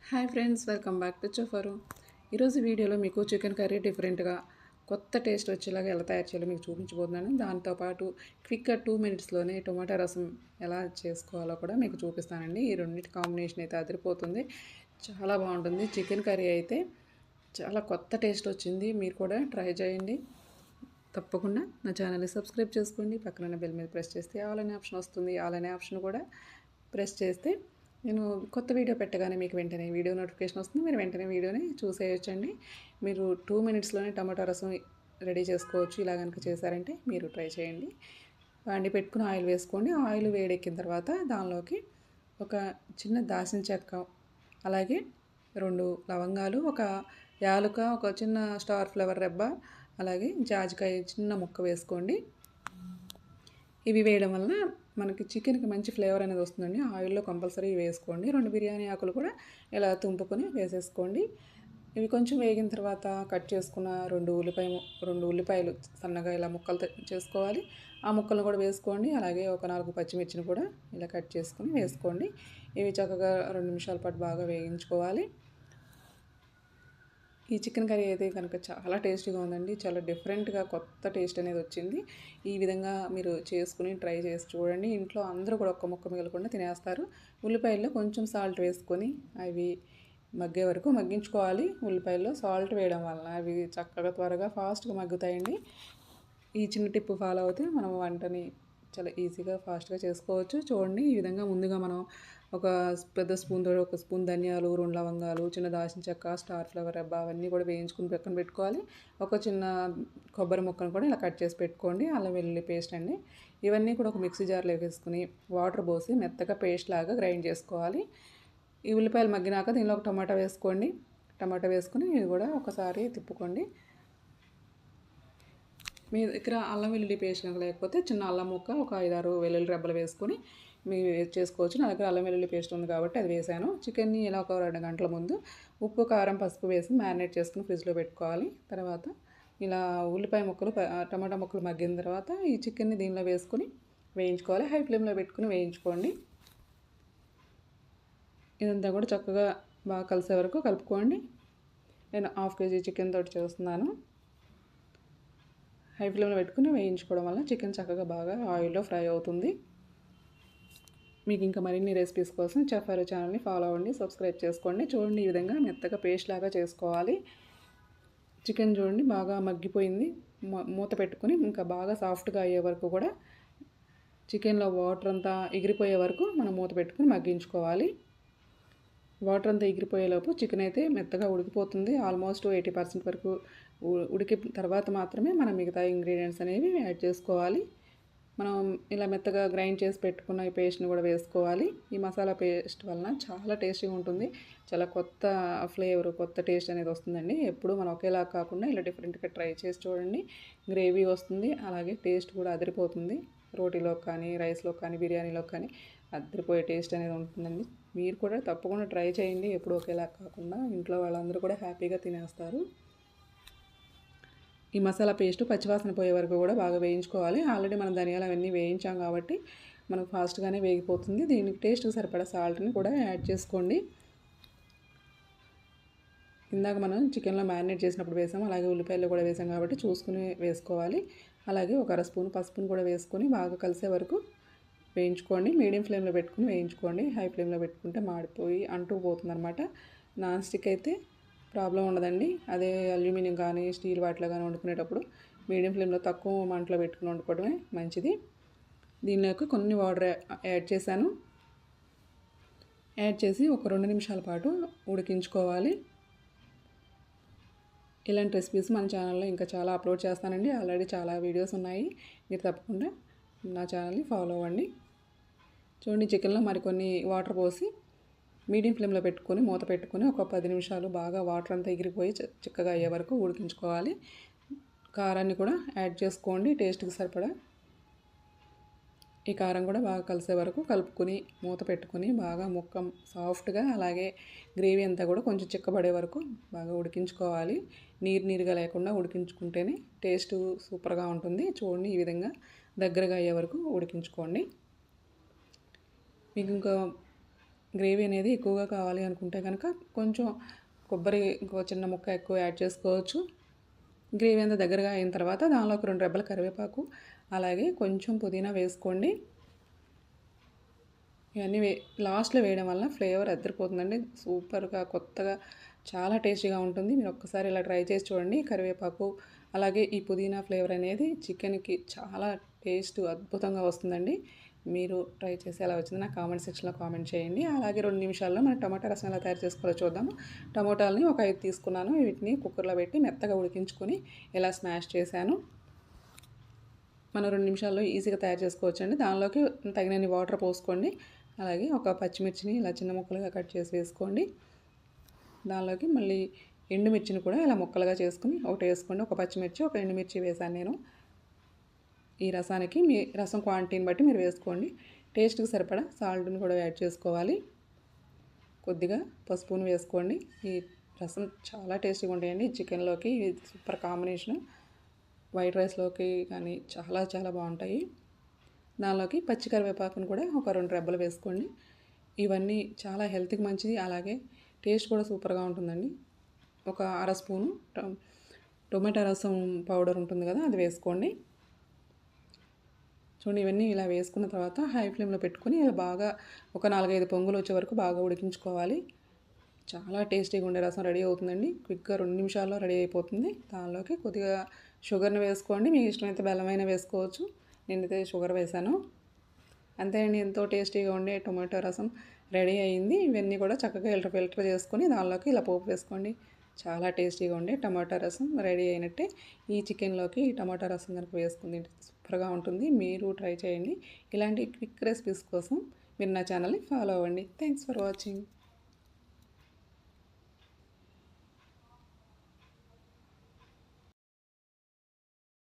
Hi friends, welcome back to చోఫరు. ఈరోజు వీడియోలో మీకు చికెన్ కర్రీ డిఫరెంట్గా కొత్త టేస్ట్ వచ్చేలాగా ఎలా తయారు చేయాలో మీకు చూపించబోతున్నాను. దాంతోపాటు క్విక్గా 2 మినిట్స్లోనే టొమాటో రసం ఎలా చేసుకోవాలో కూడా మీకు చూపిస్తానండి. ఈ రెండింటి కాంబినేషన్ అయితే అదిరిపోతుంది, చాలా బాగుంటుంది. చికెన్ కర్రీ అయితే చాలా కొత్త టేస్ట్ వచ్చింది. మీరు కూడా ట్రై చేయండి. తప్పకుండా నా ఛానల్ని సబ్స్క్రైబ్ చేసుకోండి. పక్కన బెల్ మీద ప్రెస్ చేస్తే ఆల్ అనే ఆప్షన్ వస్తుంది. ఆల్ అనే ఆప్షన్ కూడా ప్రెస్ చేస్తే నేను కొత్త వీడియో పెట్టగానే మీకు వెంటనే వీడియో నోటిఫికేషన్ వస్తుంది. మీరు వెంటనే వీడియోని చూసేయచ్చండి. మీరు 2 మినిట్స్లోనే టమాటా రసం రెడీ చేసుకోవచ్చు. ఇలా కనుక చేశారంటే మీరు ట్రై చేయండి. వండి పెట్టుకుని ఆయిల్ వేసుకోండి. ఆయిల్ వేడెక్కిన తర్వాత దానిలోకి ఒక చిన్న దాల్చిన చెక్క, అలాగే 2 లవంగాలు, ఒక యాలుక, ఒక చిన్న స్టార్ ఫ్లవర్ రెబ్బ, అలాగే జాజికాయ చిన్న ముక్క వేసుకోండి. ఇవి వేయడం వలన మనకి చికెన్కి మంచి ఫ్లేవర్ అనేది వస్తుందండి. ఆయిల్లో కంపల్సరీ వేసుకోండి. 2 బిర్యానీ ఆకులు కూడా ఇలా తుంపుకొని వేసేసుకోండి. ఇవి కొంచెం వేగిన తర్వాత కట్ చేసుకున్న 2 ఉల్లిపాయలు సన్నగా ఇలా ముక్కలు చేసుకోవాలి. ఆ ముక్కలు కూడా వేసుకోండి. అలాగే ఒక 4 పచ్చిమిర్చిని కూడా ఇలా కట్ చేసుకుని వేసుకోండి. ఇవి చక్కగా 2 నిమిషాల పాటు బాగా వేయించుకోవాలి. ఈ చికెన్ కర్రీ అయితే కనుక చాలా టేస్టీగా ఉందండి. చాలా డిఫరెంట్గా కొత్త టేస్ట్ అనేది వచ్చింది. ఈ విధంగా మీరు చేసుకుని ట్రై చేసి చూడండి. ఇంట్లో అందరూ కూడా ఒక్క ముక్క మిగలకుండా తినేస్తారు. ఉల్లిపాయల్లో కొంచెం సాల్ట్ వేసుకొని అవి మగ్గే వరకు మగ్గించుకోవాలి. ఉల్లిపాయల్లో సాల్ట్ వేయడం వలన అవి చక్కగా త్వరగా ఫాస్ట్గా మగ్గుతాయండి. ఈ చిన్న టిప్పు ఫాలో అవుతే మనం వంటని చాలా ఈజీగా ఫాస్ట్గా చేసుకోవచ్చు. చూడండి, ఈ విధంగా ముందుగా మనం ఒక పెద్ద స్పూన్తో ఒక స్పూన్ ధనియాలు, 2 లవంగాలు, చిన్న దాల్చిన చెక్క, స్టార్ ఫ్లవర్ రెబ్బ అవన్నీ కూడా వేయించుకుని పక్కన పెట్టుకోవాలి. ఒక చిన్న కొబ్బరి ముక్కను కూడా ఇలా కట్ చేసి పెట్టుకోండి. అల్లం వెల్లుల్లి పేస్ట్ అండి. ఇవన్నీ కూడా ఒక మిక్సీ జార్లో వేసుకుని వాటర్ పోసి మెత్తగా పేస్ట్ లాగా గ్రైండ్ చేసుకోవాలి. ఈ ఉల్లిపాయలు మగ్గినాక దీనిలో ఒక టమాటా వేసుకోండి. టమాటా వేసుకుని ఇది కూడా ఒకసారి తిప్పుకోండి. మీ దగ్గర అల్లం వెల్లుల్లి పేస్ట్ కనుక లేకపోతే చిన్న అల్లం ముక్క, ఒక 5-6 వెల్లుల్లి రెబ్బలు వేసుకొని మీరు చేసుకోవచ్చు. నా దగ్గర అల్లం వెల్లుల్లి పేస్ట్ ఉంది కాబట్టి అది వేసాను. చికెన్ని ఇలా ఒక 2 గంటల ముందు ఉప్పు, కారం, పసుపు వేసి మ్యారినేట్ చేసుకుని ఫ్రిడ్జ్లో పెట్టుకోవాలి. తర్వాత ఇలా ఉల్లిపాయ ముక్కలు, టమాటా ముక్కలు మగ్గిన తర్వాత ఈ చికెన్ని దీనిలో వేసుకొని వేయించుకోవాలి. హై ఫ్లేమ్లో పెట్టుకుని వేయించుకోండి. ఇదంతా కూడా చక్కగా బాగా కలిసే వరకు కలుపుకోండి. నేను 1/2 కేజీ చికెన్ తోటి చేస్తున్నాను. హై ఫ్లేమ్లో పెట్టుకుని వేయించుకోవడం వల్ల చికెన్ చక్కగా బాగా ఆయిల్లో ఫ్రై అవుతుంది. మీకు ఇంకా మరిన్ని రెసిపీస్ కోసం చెఫారో ఛానల్ని ఫాలో అవ్వండి, సబ్స్క్రైబ్ చేసుకోండి. చూడండి, ఈ విధంగా మెత్తగా పేస్ట్ లాగా చేసుకోవాలి. చికెన్ చూడండి బాగా మగ్గిపోయింది. మూత పెట్టుకుని ఇంకా బాగా సాఫ్ట్గా అయ్యే వరకు కూడా చికెన్లో వాటర్ అంతా ఎగిరిపోయే వరకు మనం మూత పెట్టుకుని మగ్గించుకోవాలి. వాటర్ అంతా ఎగిరిపోయేలోపు చికెన్ అయితే మెత్తగా ఉడికిపోతుంది. ఆల్మోస్ట్ 80% వరకు ఉడికిన తర్వాత మాత్రమే మనం మిగతా ఇంగ్రీడియంట్స్ అనేవి యాడ్ చేసుకోవాలి. మనం ఇలా మెత్తగా గ్రైండ్ చేసి పెట్టుకున్న ఈ పేస్ట్ని కూడా వేసుకోవాలి. ఈ మసాలా పేస్ట్ వలన చాలా టేస్టీగా ఉంటుంది. చాలా కొత్త ఫ్లేవర్, కొత్త టేస్ట్ అనేది వస్తుందండి. ఎప్పుడు మనం ఒకేలా కాకుండా ఇలా డిఫరెంట్గా ట్రై చేసి చూడండి. గ్రేవీ వస్తుంది, అలాగే టేస్ట్ కూడా అదిరిపోతుంది. రోటీలో కానీ, రైస్లో కానీ, బిర్యానీలో కానీ అదిరిపోయే టేస్ట్ అనేది ఉంటుందండి. మీరు కూడా తప్పకుండా ట్రై చేయండి. ఎప్పుడు ఒకేలా కాకుండా ఇంట్లో వాళ్ళందరూ కూడా హ్యాపీగా తినేస్తారు. ఈ మసాలా పేస్ట్ పచ్చివాసన పోయే వరకు కూడా బాగా వేయించుకోవాలి. ఆల్రెడీ మనం ధనియాలు అవన్నీ వేయించాం కాబట్టి మనకు ఫాస్ట్గానే వేగిపోతుంది. దీనికి టేస్ట్కి సరిపడా సాల్ట్ని కూడా యాడ్ చేసుకోండి. ఇందాక మనం చికెన్లో మ్యారినేట్ చేసినప్పుడు వేసాము, అలాగే ఉల్లిపాయలు కూడా వేసాం కాబట్టి చూసుకుని వేసుకోవాలి. అలాగే ఒక 1/2 స్పూన్ పసుపును కూడా వేసుకొని బాగా కలిసే వరకు వేయించుకోండి. మీడియం ఫ్లేమ్లో పెట్టుకుని వేయించుకోండి. హై ఫ్లేమ్లో పెట్టుకుంటే మాడిపోయి అంటూ పోతుంది అనమాట. నాన్ స్టిక్ అయితే ప్రాబ్లం ఉండదండి. అదే అల్యూమినియం కానీ, స్టీల్ వాటిలో కానీ వండుకునేటప్పుడు మీడియం ఫ్లేమ్లో తక్కువ మంటలో పెట్టుకుని వండుకోవడమే మంచిది. దీనిలోకి కొన్ని వాటర్ యాడ్ చేశాను. యాడ్ చేసి ఒక 2 నిమిషాల పాటు ఉడికించుకోవాలి. ఇలాంటి రెసిపీస్ మన ఛానల్లో ఇంకా చాలా అప్లోడ్ చేస్తానండి. ఆల్రెడీ చాలా వీడియోస్ ఉన్నాయి. మీరు తప్పకుండా నా ఛానల్ని ఫాలో అవ్వండి. చూడండి, చికెన్లో మరికొన్ని వాటర్ పోసి మీడియం ఫ్లేమ్లో పెట్టుకొని మూత పెట్టుకొని ఒక 10 నిమిషాలు బాగా వాటర్ అంతా ఎగిరిపోయి చిక్కగా అయ్యే వరకు ఉడికించుకోవాలి. కారాన్ని కూడా యాడ్ చేసుకోండి టేస్ట్కి సరిపడా. ఈ కారం కూడా బాగా కలిసే వరకు కలుపుకొని మూత పెట్టుకొని బాగా ముక్క సాఫ్ట్గా, అలాగే గ్రేవీ అంతా కూడా కొంచెం చిక్కబడే వరకు బాగా ఉడికించుకోవాలి. నీరుగా లేకుండా ఉడికించుకుంటేనే టేస్ట్ సూపర్గా ఉంటుంది. చూడండి, ఈ విధంగా దగ్గరగా అయ్యే వరకు ఉడికించుకోండి. మీకు ఇంకా గ్రేవీ అనేది ఎక్కువగా కావాలి అనుకుంటే కనుక కొంచెం కొబ్బరి ఇంకో చిన్న ముక్క ఎక్కువ యాడ్ చేసుకోవచ్చు. గ్రేవీ అంతా దగ్గరగా అయిన తర్వాత దానిలో ఒక 2 రెబ్బల కరివేపాకు అలాగే కొంచెం పుదీనా వేసుకోండి. ఇవన్నీ లాస్ట్లో వేయడం వల్ల ఫ్లేవర్ అద్దరిపోతుందండి. సూపర్గా కొత్తగా చాలా టేస్టీగా ఉంటుంది. మీరు ఒక్కసారి ఇలా ట్రై చేసి చూడండి. కరివేపాకు అలాగే ఈ పుదీనా ఫ్లేవర్ అనేది చికెన్కి చాలా టేస్ట్ అద్భుతంగా వస్తుందండి. మీరు ట్రై చేసి ఎలా వచ్చిందో నాకు కామెంట్ సెక్షన్లో కామెంట్ చేయండి. అలాగే 2 నిమిషాల్లో మనం టమాటా రసం ఎలా తయారు చేసుకోవాలో చూద్దాము. టమోటాలని ఒక 5 తీసుకున్నాను. వీటిని కుక్కర్లో పెట్టి మెత్తగా ఉడికించుకొని ఇలా స్మాష్ చేశాను. మనం 2 నిమిషాల్లో ఈజీగా తయారు చేసుకోవచ్చండి. దానిలోకి తగినన్ని వాటర్ పోసుకోండి. అలాగే ఒక పచ్చిమిర్చిని ఇలా చిన్న ముక్కలుగా కట్ చేసి వేసుకోండి. దానిలోకి మళ్ళీ ఎండుమిర్చిని కూడా ఇలా ముక్కలుగా చేసుకుని ఒకటి వేసుకోండి. ఒక పచ్చిమిర్చి ఒక ఎండుమిర్చి వేసాను నేను. ఈ రసానికి మీ రసం క్వాంటిటీని బట్టి మీరు వేసుకోండి. టేస్ట్కి సరిపడా సాల్ట్ని కూడా యాడ్ చేసుకోవాలి. కొద్దిగా పసుపుని వేసుకోండి. ఈ రసం చాలా టేస్టీగా ఉంటాయండి. చికెన్లోకి ఇది సూపర్ కాంబినేషన్. వైట్ రైస్లోకి కానీ చాలా చాలా బాగుంటాయి. దానిలోకి పచ్చి కరివేపాకును కూడా ఒక 2 రెబ్బలు వేసుకోండి. ఇవన్నీ చాలా హెల్త్కి మంచిది. అలాగే టేస్ట్ కూడా సూపర్గా ఉంటుందండి. ఒక అర స్పూను టొమాటో రసం పౌడర్ ఉంటుంది కదా, అది వేసుకోండి. చూడండి, ఇవన్నీ ఇలా వేసుకున్న తర్వాత హై ఫ్లేమ్లో పెట్టుకొని ఇలా బాగా ఒక 4-5 పొంగులు వచ్చే వరకు బాగా ఉడికించుకోవాలి. చాలా టేస్టీగా ఉండే రసం రెడీ అవుతుందండి. క్విక్గా 2 నిమిషాల్లో రెడీ అయిపోతుంది. దానిలోకి కొద్దిగా షుగర్ని వేసుకోండి. మీకు ఇష్టమైతే బెల్లమైన వేసుకోవచ్చు. నేనైతే షుగర్ వేసాను. అంతే అండి, ఎంతో టేస్టీగా ఉండే టొమాటో రసం రెడీ అయింది. ఇవన్నీ కూడా చక్కగా ఫిల్టర్ చేసుకొని దానిలోకి ఇలా పోపు వేసుకోండి. చాలా టేస్టీగా ఉండే టమాటా రసం రెడీ అయినట్టే. ఈ చికెన్లోకి టమాటా రసం కనుక వేసుకుంది సూపర్గా ఉంటుంది. మీరు ట్రై చేయండి. ఇలాంటి క్విక్ రెసిపీస్ కోసం మీరు నా ఛానల్ని ఫాలో అవ్వండి. Thanks for watching.